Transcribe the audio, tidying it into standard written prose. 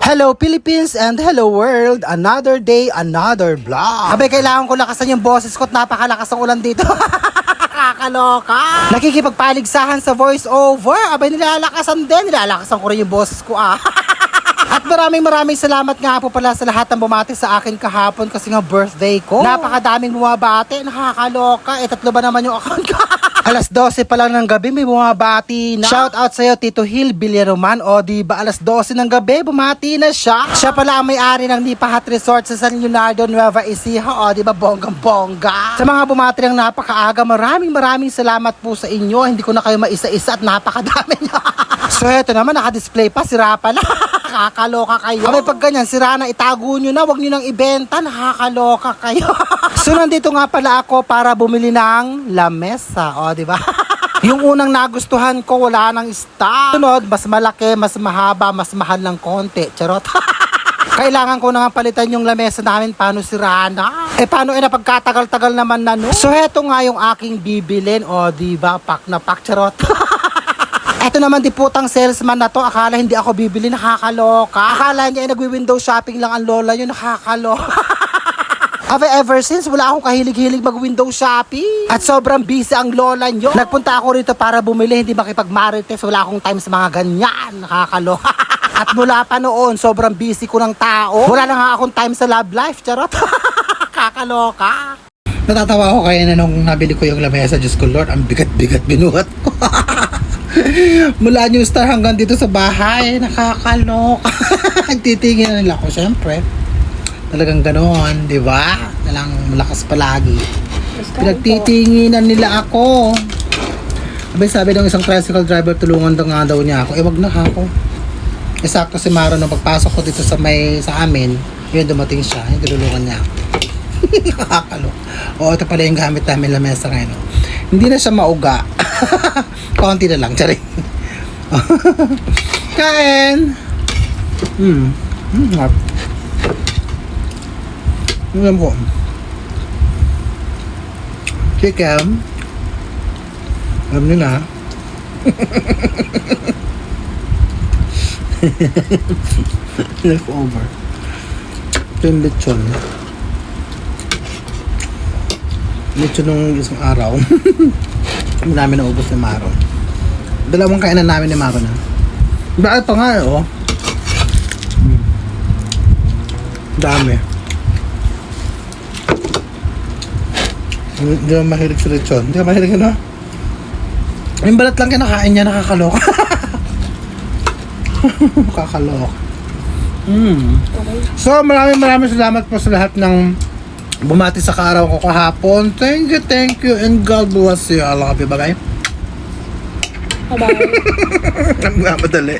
Hello Philippines and hello world! Another day, another vlog. Abay, kailangan ko lakasan yung boses ko at napakalakas ng ulan dito. Kakaloka! Nakikipagpaligsahan sa voice over. Abay, nilalakasan ko rin yung boses ko At maraming salamat nga po pala sa lahat ng bumati sa akin kahapon kasi nga birthday ko. Napakadaming bumabati, nakakaloka. Tatlo ba naman yung account ko? Alas 12 pa lang ng gabi may bumabati na. Shout out sa'yo Tito Hill Villaroman. O diba alas 12 ng gabi bumati na siya. Siya pala ang may-ari ng Lipa Hot Resort sa San Leonardo, Nueva Ecija. O diba bonggang bongga. Sa mga bumati ng napakaaga, maraming salamat po sa inyo. Hindi ko na kayo maisa-isa at napakadami nyo. So eto naman naka-display pa, sira pala. Nakakaloka kayo. Abay pag ganyan, sira na, itago nyo na, wag nyo nang ibenta, nakakaloka kayo. So nandito nga pala ako para bumili ng lamesa, o diba? Yung unang nagustuhan ko, wala nang stock. Sunod, mas malaki, mas mahaba, mas mahal ng konti. Charot. Kailangan ko na nga palitan yung lamesa namin, paano sira na? Paano napagkatagal-tagal naman na no? So heto nga yung aking bibilin, o diba? Pak na pak, charot. Eto naman di putang salesman na to, akala hindi ako bibili, nakakaloka. Akala niya ay nagwi-window shopping lang ang lola yun, nakakaloka. Ever since, wala akong kahilig-hilig mag-window shopping. At sobrang busy ang lola nyo. Nagpunta ako rito para bumili, hindi makipag-marites. Wala akong time sa mga ganyan, nakakaloka. At mula pa noon, sobrang busy ko ng tao. Wala na nga akong time sa love life, charot. Kakaloka. Natatawa ako kaya na nung nabili ko yung lamesa, Diyos ko Lord, ang bigat-bigat binuhat ko. Mula New Star hanggang dito sa bahay, nakakaloka. Titingin na nila ako, syempre. Talagang ganoon, di ba? Talang malakas palagi. Pinagtitinginan nila ako. Sabi ng isang tricycle driver, tulungan daw nga daw niya ako. Wag na ako. Sakto si Maro nung pagpasok ko dito sa amin, yun dumating siya, yung tulungan niya ako. Nakakaloka. Ito pala yung gamit namin lamesa ngayon. Hindi na siya mauga. Konti na lang, tsari. Kain! Alam ko. Chicken. Alam nyo na. Leftover. Ito yung lechon. Lechon nung isang araw. Namin naubos ni Maro. Dalawang kainan namin ni Maro na. Bakit pa nga Dami. Hindi naman mahilig sa lechon. Hindi naman mahilig yung balat lang kinakain niya, nakakaloka. Nakakaloka. So maraming salamat po sa lahat ng bumati sa kaaraw ko kahapon. Thank you, and God bless you. I love you, bye-bye. Bye-bye. Ang madali.